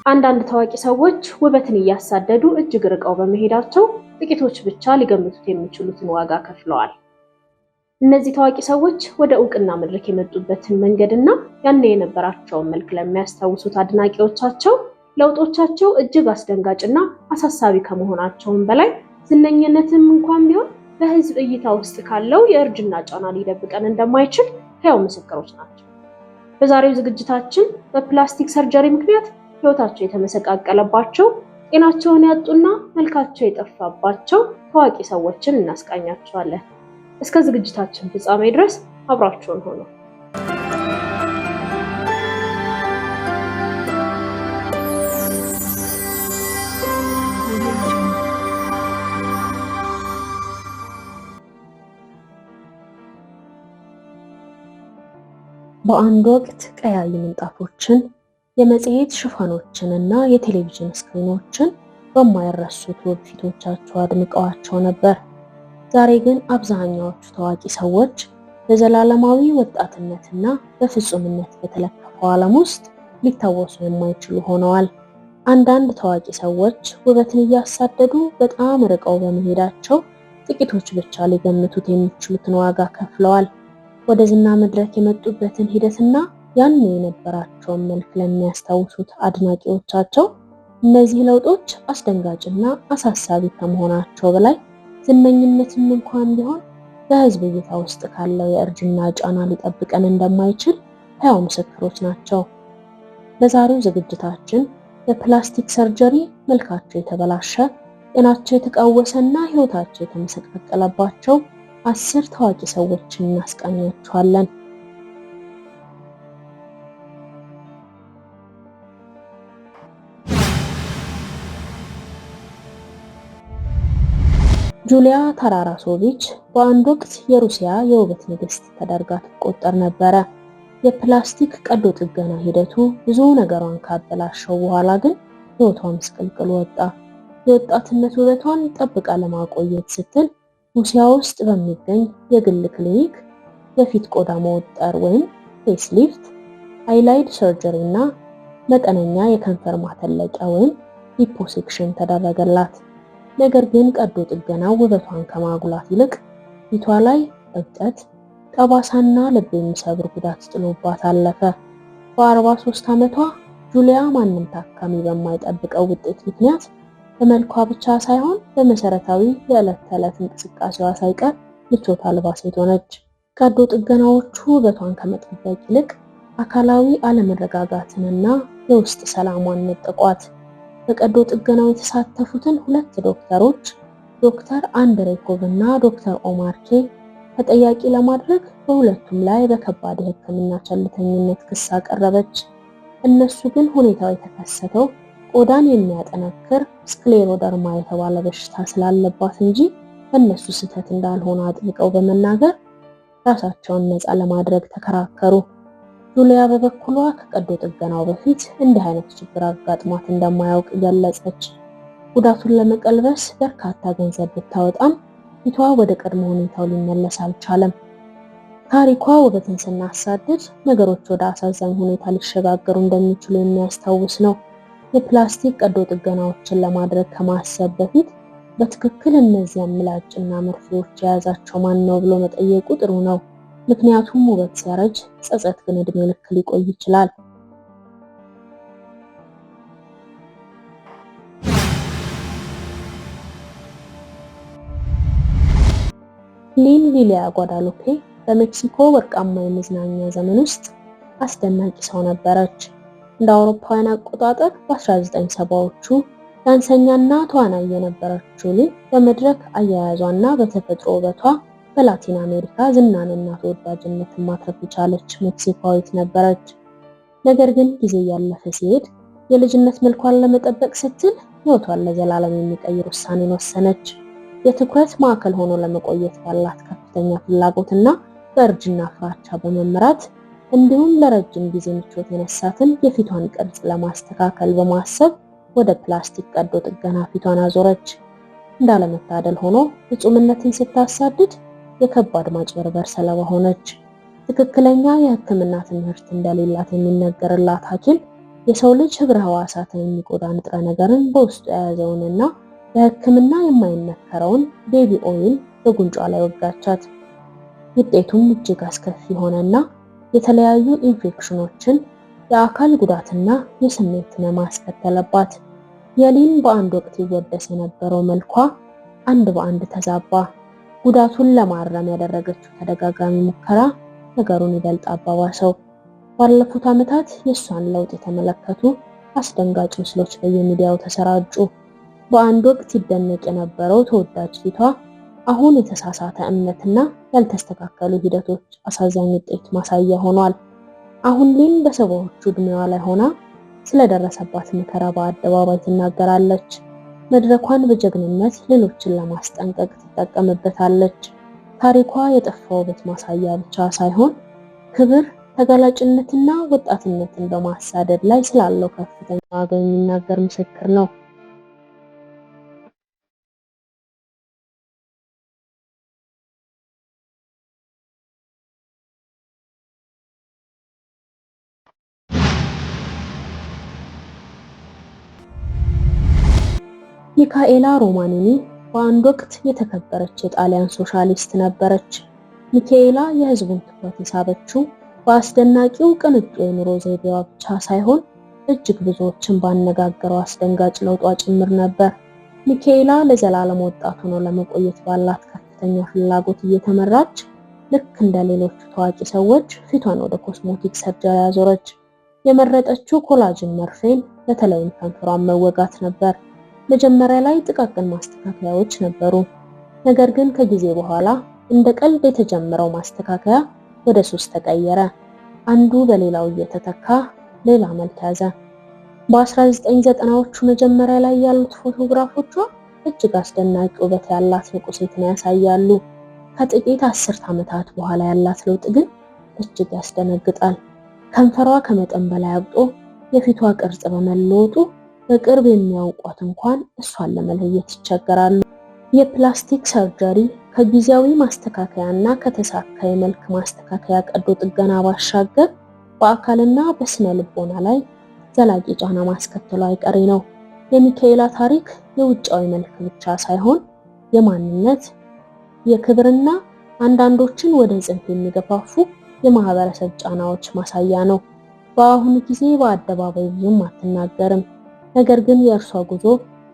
አንዳንድ ታዋቂ ሰዎች ውበትን እያሳደዱ እጅግ ርቀው በመሄዳቸው ጥቂቶች ብቻ ሊገምቱት የሚችሉትን ዋጋ ከፍለዋል። እነዚህ ታዋቂ ሰዎች ወደ ዕውቅና መድረክ የመጡበትን መንገድና ያኔ የነበራቸውን መልክ ለሚያስታውሱት አድናቂዎቻቸው ለውጦቻቸው እጅግ አስደንጋጭና አሳሳቢ ከመሆናቸውም በላይ ዝነኝነትም እንኳን ቢሆን በሕዝብ እይታ ውስጥ ካለው የእርጅና ጫና ሊደብቀን እንደማይችል ሕያው ምስክሮች ናቸው። በዛሬው ዝግጅታችን በፕላስቲክ ሰርጀሪ ምክንያት ሕይወታቸው የተመሰቃቀለባቸው፣ ጤናቸውን ያጡና መልካቸው የጠፋባቸው ታዋቂ ሰዎችን እናስቃኛቸዋለን። እስከ ዝግጅታችን ፍጻሜ ድረስ አብራችሁን ሆኑ። በአንድ ወቅት ቀያይ ምንጣፎችን፣ የመጽሔት ሽፋኖችን እና የቴሌቪዥን ስክሪኖችን በማይረሱት ውብ ፊቶቻቸው አድምቀዋቸው ነበር። ዛሬ ግን አብዛኛዎቹ ታዋቂ ሰዎች በዘላለማዊ ወጣትነትና በፍጹምነት በተለከፈው ዓለም ውስጥ ሊታወሱ የማይችሉ ሆነዋል። አንዳንድ ታዋቂ ሰዎች ውበትን እያሳደዱ በጣም ርቀው በመሄዳቸው ጥቂቶች ብቻ ሊገምቱት የሚችሉትን ዋጋ ከፍለዋል። ወደ ዝና መድረክ የመጡበትን ሂደትና ያኔ የነበራቸውን መልክ ለሚያስታውሱት አድናቂዎቻቸው እነዚህ ለውጦች አስደንጋጭና አሳሳቢ ከመሆናቸው በላይ ዝነኝነትም እንኳን ቢሆን በሕዝብ እይታ ውስጥ ካለው የእርጅና ጫና ሊጠብቀን እንደማይችል ሕያው ምስክሮች ናቸው። በዛሬው ዝግጅታችን በፕላስቲክ ሰርጀሪ መልካቸው የተበላሸ፣ ጤናቸው የተቃወሰና ሕይወታቸው የተመሰቃቀለባቸው 10 ታዋቂ ሰዎችን እናስቃኛችኋለን። ጁሊያ ታራራሶቪች በአንድ ወቅት የሩሲያ የውበት ንግስት ተደርጋ ትቆጠር ነበረ። የፕላስቲክ ቀዶ ጥገና ሂደቱ ብዙ ነገሯን ካበላሸው በኋላ ግን ሕይወቷ ምስቅልቅል ወጣ። የወጣትነት ውበቷን ጠብቃ ለማቆየት ስትል ሩሲያ ውስጥ በሚገኝ የግል ክሊኒክ የፊት ቆዳ መወጠር ወይም ፌስ ሊፍት፣ አይላይድ ሰርጀሪ እና መጠነኛ የከንፈር ማተለቂያ ወይም ሊፖሴክሽን ተደረገላት። ነገር ግን ቀዶ ጥገናው ውበቷን ከማጉላት ይልቅ ፊቷ ላይ እብጠት፣ ጠባሳና ልብ የሚሰብር ጉዳት ጥሎባት አለፈ። በ43 ዓመቷ ጁሊያ ማንም ታካሚ በማይጠብቀው ውጤት ምክንያት በመልኳ ብቻ ሳይሆን በመሰረታዊ የዕለት ተዕለት እንቅስቃሴዋ ሳይቀር ምቾት አልባ ሴት ሆነች። ቀዶ ጥገናዎቹ ውበቷን ከመጠበቅ ይልቅ አካላዊ አለመረጋጋትንና የውስጥ ሰላሟን ነጠቋት። በቀዶ ጥገናው የተሳተፉትን 2 ዶክተሮች ዶክተር አንድሬኮቭ እና ዶክተር ኦማርኬ ተጠያቂ ለማድረግ በሁለቱም ላይ በከባድ የሕክምና ቸልተኝነት ክስ አቀረበች። እነሱ ግን ሁኔታው የተከሰተው ቆዳን የሚያጠነክር ስክሌሮደርማ የተባለ በሽታ ስላለባት እንጂ በእነሱ ስህተት እንዳልሆነ አጥብቀው በመናገር ራሳቸውን ነፃ ለማድረግ ተከራከሩ። ጁሊያ በበኩሏ ከቀዶ ጥገናው በፊት እንዲህ አይነት ችግር አጋጥሟት እንደማያውቅ ገለጸች። ጉዳቱን ለመቀልበስ በርካታ ገንዘብ ብታወጣም ፊቷ ወደ ቀድሞ ሁኔታው ሊመለስ አልቻለም። ታሪኳ ውበትን ስናሳድድ ነገሮች ወደ አሳዛኝ ሁኔታ ሊሸጋገሩ እንደሚችሉ የሚያስታውስ ነው። የፕላስቲክ ቀዶ ጥገናዎችን ለማድረግ ከማሰብ በፊት በትክክል እነዚያን ምላጭና መርፌዎች የያዛቸው ማን ነው ብሎ መጠየቁ ጥሩ ነው። ምክንያቱም ውበት ሲያረጅ፣ ጸጸት ግን እድሜ ልክ ሊቆይ ይችላል። ሊን ሊሊያ ጓዳሉፔ በሜክሲኮ ወርቃማ የመዝናኛ ዘመን ውስጥ አስደናቂ ሰው ነበረች። እንደ አውሮፓውያን አቆጣጠር በ1970ዎቹ ዳንሰኛና ተዋናይ የነበረችው ሊን በመድረክ አያያዟና በተፈጥሮ ውበቷ በላቲን አሜሪካ ዝናንና ተወዳጅነትን ማትረፍ የቻለች ሜክሲካዊት ነበረች። ነገር ግን ጊዜ ያለፈ ሲሄድ የልጅነት መልኳን ለመጠበቅ ስትል ሕይወቷን ለዘላለም የሚቀይር ውሳኔን ወሰነች። የትኩረት ማዕከል ሆኖ ለመቆየት ባላት ከፍተኛ ፍላጎትና በእርጅና ፍራቻ በመመራት እንዲሁም ለረጅም ጊዜ ምቾት የነሳትን የፊቷን ቅርጽ ለማስተካከል በማሰብ ወደ ፕላስቲክ ቀዶ ጥገና ፊቷን አዞረች። እንዳለመታደል ሆኖ ፍጹምነትን ስታሳድድ የከባድ ማጭበርበር ሰለባ ሆነች። ትክክለኛ የሕክምና ትምህርት እንደሌላት የሚነገርላት ሐኪም የሰው ልጅ ህብረ ህዋሳትን የሚጎዳ ንጥረ ነገርን በውስጡ የያዘውንና በሕክምና የማይመከረውን ቤቢ ኦይል በጉንጯ ላይ ወጋቻት። ውጤቱም እጅግ አስከፊ ሆነና የተለያዩ ኢንፌክሽኖችን፣ የአካል ጉዳትና የስሜት ህመም አስከተለባት። የሊን በአንድ ወቅት ይወደስ የነበረው መልኳ አንድ በአንድ ተዛባ። ጉዳቱን ለማረም ያደረገችው ተደጋጋሚ ሙከራ ነገሩን ይበልጥ አባባሰው። ባለፉት ዓመታት የእሷን ለውጥ የተመለከቱ አስደንጋጭ ምስሎች በየሚዲያው ተሰራጩ። በአንድ ወቅት ይደነቅ የነበረው ተወዳጅ ፊቷ አሁን የተሳሳተ እምነትና ያልተስተካከሉ ሂደቶች አሳዛኝ ውጤት ማሳያ ሆኗል። አሁን ሊን በሰባዎቹ ዕድሜዋ ላይ ሆና ስለደረሰባት መከራ በአደባባይ ትናገራለች። መድረኳን በጀግንነት ሌሎችን ለማስጠንቀቅ ትጠቀምበታለች። ታሪኳ የጠፋ ውበት ማሳያ ብቻ ሳይሆን ክብር፣ ተጋላጭነትና ወጣትነትን በማሳደድ ላይ ስላለው ከፍተኛ ዋጋ የሚናገር ምስክር ነው። ሚካኤላ ሮማኒኒ በአንድ ወቅት የተከበረች የጣሊያን ሶሻሊስት ነበረች። ሚካኤላ የህዝቡን ትኩረት የሳበችው በአስደናቂው ቅንጡ የኑሮ ዘይቤዋ ብቻ ሳይሆን እጅግ ብዙዎችን ባነጋገረው አስደንጋጭ ለውጧ ጭምር ነበር። ሚካኤላ ለዘላለም ወጣት ሆኖ ለመቆየት ባላት ከፍተኛ ፍላጎት እየተመራች ልክ እንደ ሌሎቹ ታዋቂ ሰዎች ፊቷን ወደ ኮስሞቲክ ሰርጀሪ ያዞረች። የመረጠችው ኮላጅን መርፌን በተለይም ከንፈሯን መወጋት ነበር። መጀመሪያ ላይ ጥቃቅን ማስተካከያዎች ነበሩ። ነገር ግን ከጊዜ በኋላ እንደ ቀልድ የተጀመረው ማስተካከያ ወደ ሱስ ተቀየረ። አንዱ በሌላው እየተተካ ሌላ መልክ ያዘ። በ1990ዎቹ መጀመሪያ ላይ ያሉት ፎቶግራፎቿ እጅግ አስደናቂ ውበት ያላት ንቁ ሴትን ያሳያሉ። ከጥቂት አስርት ዓመታት በኋላ ያላት ለውጥ ግን እጅግ ያስደነግጣል። ከንፈሯ ከመጠን በላይ አብጦ የፊቷ ቅርጽ በመለወጡ በቅርብ የሚያውቋት እንኳን እሷን ለመለየት ይቸገራሉ። የፕላስቲክ ሰርጀሪ ከጊዜያዊ ማስተካከያና ከተሳካ የመልክ ማስተካከያ ቀዶ ጥገና ባሻገር በአካልና በስነ ልቦና ላይ ዘላቂ ጫና ማስከተሉ አይቀሬ ነው። የሚካኤላ ታሪክ የውጫዊ መልክ ብቻ ሳይሆን የማንነት፣ የክብርና አንዳንዶችን ወደ ጽንፍ የሚገፋፉ የማህበረሰብ ጫናዎች ማሳያ ነው። በአሁኑ ጊዜ በአደባባይ ብዙም አትናገርም። ነገር ግን የእርሷ ጉዞ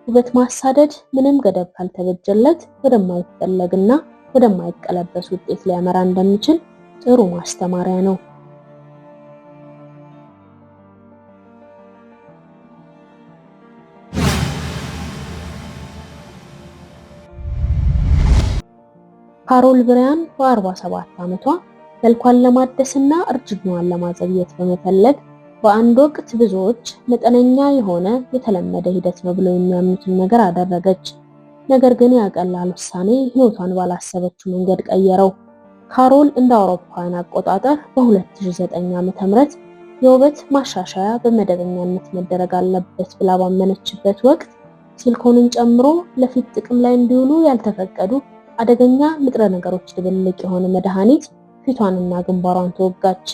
ውበት ማሳደድ ምንም ገደብ ካልተበጀለት ወደማይፈለግና ወደማይቀለበስ ውጤት ሊያመራ እንደሚችል ጥሩ ማስተማሪያ ነው። ካሮል ብሪያን በ47 ዓመቷ መልኳን ለማደስና እርጅናዋን ለማዘግየት በመፈለግ በአንድ ወቅት ብዙዎች መጠነኛ የሆነ የተለመደ ሂደት ነው ብለው የሚያምኑትን ነገር አደረገች። ነገር ግን ያቀላል ውሳኔ ህይወቷን ባላሰበችው መንገድ ቀየረው። ካሮል እንደ አውሮፓውያን አቆጣጠር በ2009 ዓ.ም የውበት ማሻሻያ በመደበኛነት መደረግ አለበት ብላ ባመነችበት ወቅት ሲሊኮንን ጨምሮ ለፊት ጥቅም ላይ እንዲውሉ ያልተፈቀዱ አደገኛ ንጥረ ነገሮች ድብልቅ የሆነ መድኃኒት ፊቷንና ግንባሯን ተወጋች።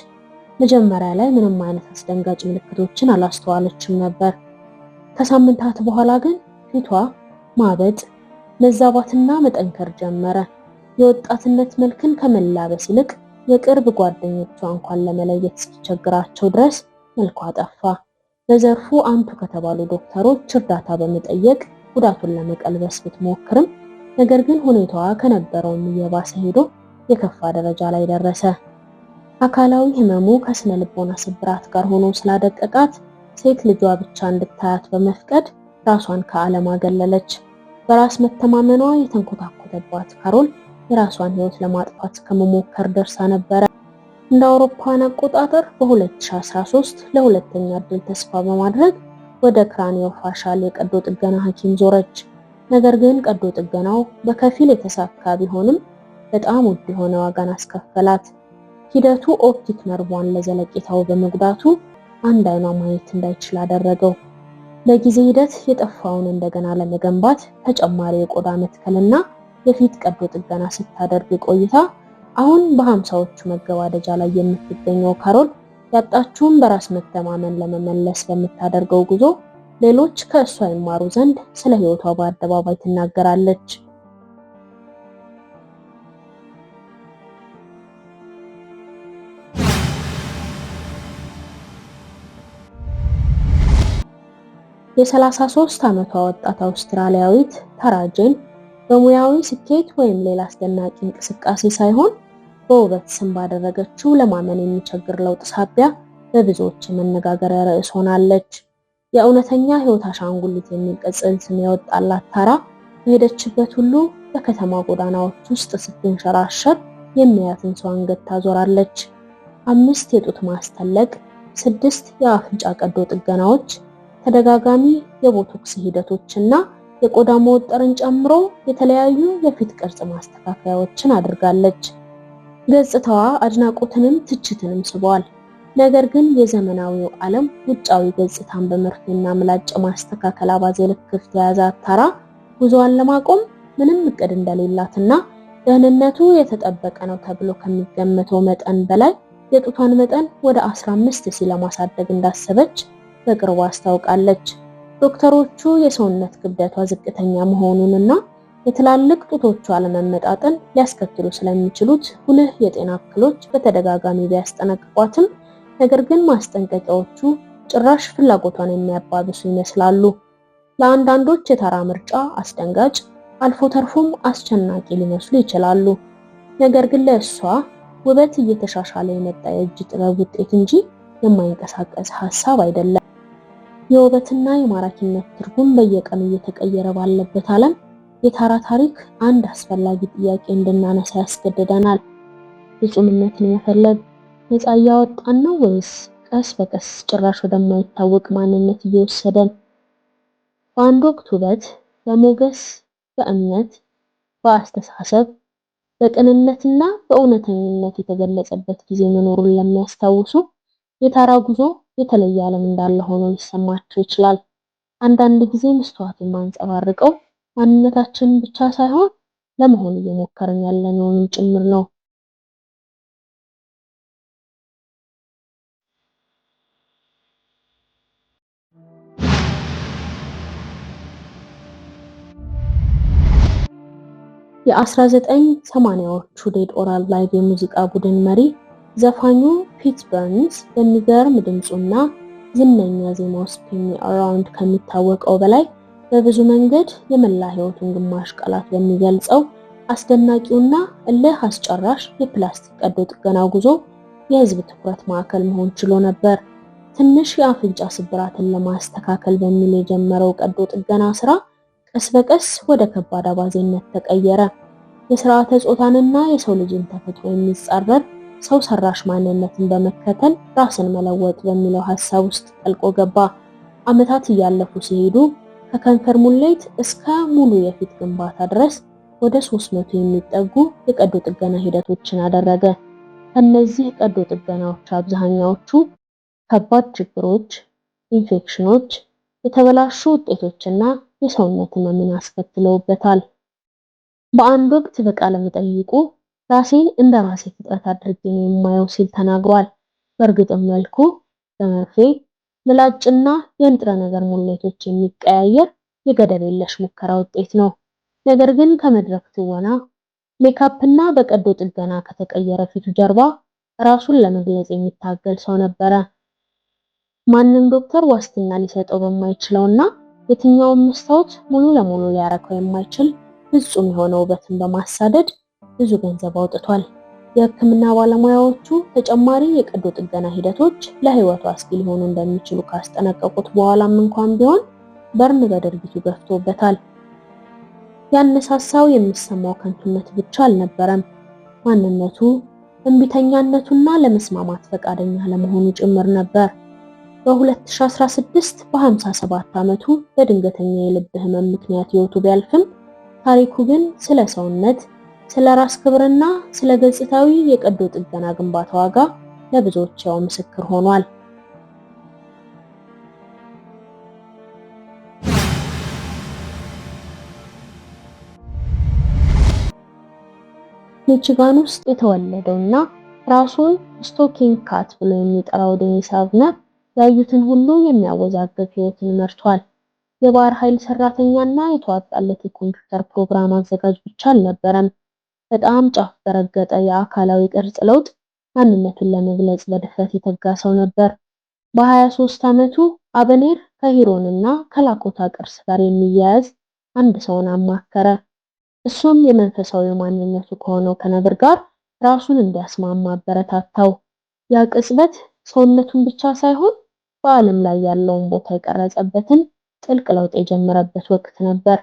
መጀመሪያ ላይ ምንም አይነት አስደንጋጭ ምልክቶችን አላስተዋለችም ነበር። ከሳምንታት በኋላ ግን ፊቷ ማበጥ፣ መዛባትና መጠንከር ጀመረ። የወጣትነት መልክን ከመላበስ ይልቅ የቅርብ ጓደኞቿ እንኳን ለመለየት እስኪቸግራቸው ድረስ መልኳ ጠፋ። በዘርፉ አንቱ ከተባሉ ዶክተሮች እርዳታ በመጠየቅ ጉዳቱን ለመቀልበስ ብትሞክርም ነገር ግን ሁኔታዋ ከነበረውም እየባሰ ሄዶ የከፋ ደረጃ ላይ ደረሰ። አካላዊ ህመሙ ከስነ ልቦና ስብራት ጋር ሆኖ ስላደቀቃት ሴት ልጇ ብቻ እንድታያት በመፍቀድ ራሷን ከዓለም አገለለች። በራስ መተማመኗ የተንኮታኮተባት ካሮል የራሷን ህይወት ለማጥፋት ከመሞከር ደርሳ ነበረ። እንደ አውሮፓውያን አቆጣጠር በ2013 ለሁለተኛ ዕድል ተስፋ በማድረግ ወደ ክራኒዮፋሻል የቀዶ ጥገና ሐኪም ዞረች። ነገር ግን ቀዶ ጥገናው በከፊል የተሳካ ቢሆንም በጣም ውድ የሆነ ዋጋን አስከፈላት። ሂደቱ ኦፕቲክ ነርቧን ለዘለቄታው በመጉዳቱ አንድ አይኗ ማየት እንዳይችል አደረገው። በጊዜ ሂደት የጠፋውን እንደገና ለመገንባት ተጨማሪ የቆዳ መትከልና የፊት ቀዶ ጥገና ስታደርግ ቆይታ አሁን በ50ዎቹ መገባደጃ ላይ የምትገኘው ካሮል ያጣችውን በራስ መተማመን ለመመለስ በምታደርገው ጉዞ ሌሎች ከእሷ ይማሩ ዘንድ ስለ ሕይወቷ በአደባባይ ትናገራለች። የ33 ዓመቷ ወጣት አውስትራሊያዊት ታራ ጄን በሙያዊ ስኬት ወይም ሌላ አስደናቂ እንቅስቃሴ ሳይሆን በውበት ስም ባደረገችው ለማመን የሚቸግር ለውጥ ሳቢያ በብዙዎች መነጋገሪያ ርዕስ ሆናለች። የእውነተኛ ሕይወት አሻንጉሊት የሚል ቅጽል ስም የወጣላት ታራ በሄደችበት ሁሉ በከተማ ጎዳናዎች ውስጥ ስትንሸራሸር የሚያያትን ሰው አንገት ታዞራለች። 5 የጡት ማስተለቅ፣ 6 የአፍንጫ ቀዶ ጥገናዎች፣ ተደጋጋሚ የቦቶክስ ሂደቶችና የቆዳ መወጠርን ጨምሮ የተለያዩ የፊት ቅርጽ ማስተካከያዎችን አድርጋለች። ገጽታዋ አድናቆትንም ትችትንም ስቧል። ነገር ግን የዘመናዊው ዓለም ውጫዊ ገጽታን በመርፌና ምላጭ ማስተካከል አባዜ ልክፍት የያዛት ታራ ጉዞዋን ለማቆም ምንም እቅድ እንደሌላትና ደህንነቱ የተጠበቀ ነው ተብሎ ከሚገመተው መጠን በላይ የጡቷን መጠን ወደ 15 ሲል ለማሳደግ እንዳሰበች በቅርቡ አስታውቃለች። ዶክተሮቹ የሰውነት ክብደቷ ዝቅተኛ መሆኑንና የትላልቅ ጡቶቿ አለመመጣጠን ሊያስከትሉ ስለሚችሉት ጉልህ የጤና እክሎች በተደጋጋሚ ቢያስጠነቅቋትም ነገር ግን ማስጠንቀቂያዎቹ ጭራሽ ፍላጎቷን የሚያባብሱ ይመስላሉ። ለአንዳንዶች የታራ ምርጫ አስደንጋጭ፣ አልፎ ተርፎም አስጨናቂ ሊመስሉ ይችላሉ። ነገር ግን ለእሷ ውበት እየተሻሻለ የመጣ የእጅ ጥበብ ውጤት እንጂ የማይንቀሳቀስ ሐሳብ አይደለም። የውበትና የማራኪነት ትርጉም በየቀኑ እየተቀየረ ባለበት ዓለም የታራ ታሪክ አንድ አስፈላጊ ጥያቄ እንድናነሳ ያስገድደናል። ፍጹምነትን መፈለግ ነፃ እያወጣን ነው ወይስ ቀስ በቀስ ጭራሽ ወደማይታወቅ ማንነት እየወሰደን? በአንድ ወቅት ውበት በሞገስ፣ በእምነት፣ በአስተሳሰብ፣ በቅንነትና በእውነተኝነት የተገለጸበት ጊዜ መኖሩን ለሚያስታውሱ የታራ ጉዞ የተለየ ዓለም እንዳለ ሆኖ ሊሰማቸው ይችላል። አንዳንድ ጊዜ መስተዋት የማንጸባርቀው ማንነታችንን ብቻ ሳይሆን ለመሆን እየሞከርን ያለነውን ጭምር ነው። የ1980ዎቹ ዴድ ኦር አላይቭ የሙዚቃ ቡድን መሪ ዘፋኙ ፒት በርንስ በሚገርም ድምፁና ዝነኛ ዜማው ስፒን ሚ አራውንድ ከሚታወቀው በላይ በብዙ መንገድ የመላ ሕይወቱን ግማሽ ቃላት በሚገልጸው አስደናቂውና እልህ አስጨራሽ የፕላስቲክ ቀዶ ጥገና ጉዞ የሕዝብ ትኩረት ማዕከል መሆን ችሎ ነበር። ትንሽ የአፍንጫ ስብራትን ለማስተካከል በሚል የጀመረው ቀዶ ጥገና ስራ ቀስ በቀስ ወደ ከባድ አባዜነት ተቀየረ። የሥርዓተ ጾታንና የሰው ልጅን ተፈጥሮ የሚጻረር ሰው ሰራሽ ማንነትን በመከተል ራስን መለወጥ በሚለው ሐሳብ ውስጥ ጠልቆ ገባ። ዓመታት እያለፉ ሲሄዱ ከከንፈር ሙሌት እስከ ሙሉ የፊት ግንባታ ድረስ ወደ 300 የሚጠጉ የቀዶ ጥገና ሂደቶችን አደረገ። ከነዚህ ቀዶ ጥገናዎች አብዛኛዎቹ ከባድ ችግሮች፣ ኢንፌክሽኖች፣ የተበላሹ ውጤቶችና የሰውነት ህመምን አስከትለውበታል። በአንድ ወቅት በቃለ መጠይቁ ራሴን እንደ ራሴ ፍጥረት አድርጌ ነው የማየው ሲል ተናግሯል። በእርግጥም መልኩ በመርፌ ምላጭና የንጥረ ነገር ሙሌቶች የሚቀያየር የገደብ የለሽ ሙከራ ውጤት ነው። ነገር ግን ከመድረክ ትወና፣ ሜካፕና በቀዶ ጥገና ከተቀየረ ፊቱ ጀርባ ራሱን ለመግለጽ የሚታገል ሰው ነበረ። ማንም ዶክተር ዋስትና ሊሰጠው በማይችለውና የትኛውም መስታወት ሙሉ ለሙሉ ሊያረካው የማይችል ፍጹም የሆነ ውበትን በማሳደድ ብዙ ገንዘብ አውጥቷል። የሕክምና ባለሙያዎቹ ተጨማሪ የቀዶ ጥገና ሂደቶች ለህይወቱ አስጊ ሊሆኑ እንደሚችሉ ካስጠነቀቁት በኋላም እንኳን ቢሆን በርን በድርጊቱ ገፍቶበታል። ያነሳሳው የሚሰማው ከንቱነት ብቻ አልነበረም። ማንነቱ፣ እንቢተኛነቱና ለመስማማት ፈቃደኛ ለመሆኑ ጭምር ነበር። በ2016 በ57 ዓመቱ በድንገተኛ የልብ ህመም ምክንያት ህይወቱ ቢያልፍም ታሪኩ ግን ስለ ሰውነት፣ ስለ ራስ ክብርና ስለ ገጽታዊ የቀዶ ጥገና ግንባታ ዋጋ ለብዙዎች ያው ምስክር ሆኗል። ሚቺጋን ውስጥ የተወለደውና ራሱን ስቶኪንግ ካት ብሎ የሚጠራው ዴኒስ አቭነር ያዩትን ሁሉ የሚያወዛግብ ህይወትን መርቷል። የባህር ኃይል ሰራተኛና የተዋጣለት የኮምፒውተር ፕሮግራም አዘጋጅ ብቻ አልነበረም። በጣም ጫፍ በረገጠ የአካላዊ ቅርጽ ለውጥ ማንነቱን ለመግለጽ በድፍረት የተጋ ሰው ነበር። በ23 ዓመቱ አበኔር ከሂሮንና ከላኮታ ቅርስ ጋር የሚያያዝ አንድ ሰውን አማከረ። እሱም የመንፈሳዊ ማንነቱ ከሆነው ከነብር ጋር ራሱን እንዲያስማማ አበረታታው። ያ ቅጽበት ሰውነቱን ብቻ ሳይሆን በዓለም ላይ ያለውን ቦታ የቀረጸበትን ጥልቅ ለውጥ የጀመረበት ወቅት ነበር።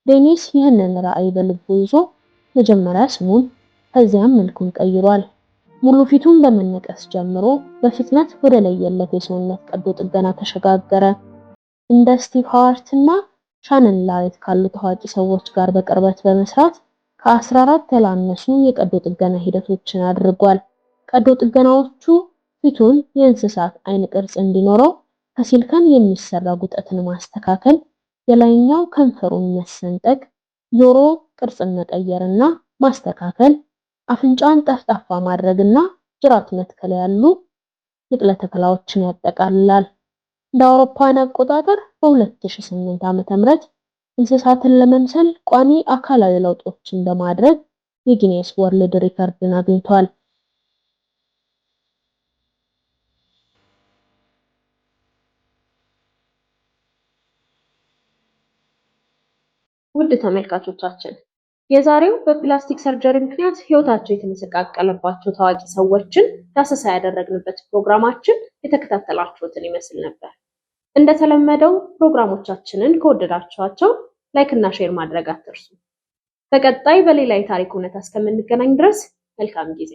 ዴኒስ ይህንን ራዕይ በልቡ ይዞ መጀመሪያ ስሙን ከዚያም መልኩን ቀይሯል። ሙሉ ፊቱን በመነቀስ ጀምሮ በፍጥነት ወደ ለየለት የሰውነት ቀዶ ጥገና ተሸጋገረ። እንደ ስቲቭ ሃዋርት እና ሻነን ላይት ካሉ ታዋቂ ሰዎች ጋር በቅርበት በመስራት ከ14 ያላነሱ የቀዶ ጥገና ሂደቶችን አድርጓል። ቀዶ ጥገናዎቹ ፊቱን የእንስሳት አይን ቅርጽ እንዲኖረው ከሲሊከን የሚሰራ ጉጠትን ማስተካከል፣ የላይኛው ከንፈሩን መሰንጠቅ፣ ጆሮ ቅርጽን መቀየርና ማስተካከል፣ አፍንጫን ጠፍጣፋ ማድረግና ጅራት መትከል ያሉ ንቅለ ተከላዎችን ያጠቃልላል። እንደ አውሮፓውያን አቆጣጠር በ2008 ዓ.ም እንስሳትን ለመምሰል ቋሚ አካላዊ ለውጦችን በማድረግ የጊኔስ ወርልድ ሪከርድን አግኝቷል። ውድ ተመልካቾቻችን የዛሬው በፕላስቲክ ሰርጀሪ ምክንያት ህይወታቸው የተመሰቃቀለባቸው ታዋቂ ሰዎችን ዳሰሳ ያደረግንበት ፕሮግራማችን የተከታተላችሁትን ይመስል ነበር። እንደተለመደው ፕሮግራሞቻችንን ከወደዳችኋቸው ላይክ እና ሼር ማድረግ አትርሱ። በቀጣይ በሌላ የታሪክ እውነታ እስከምንገናኝ ድረስ መልካም ጊዜ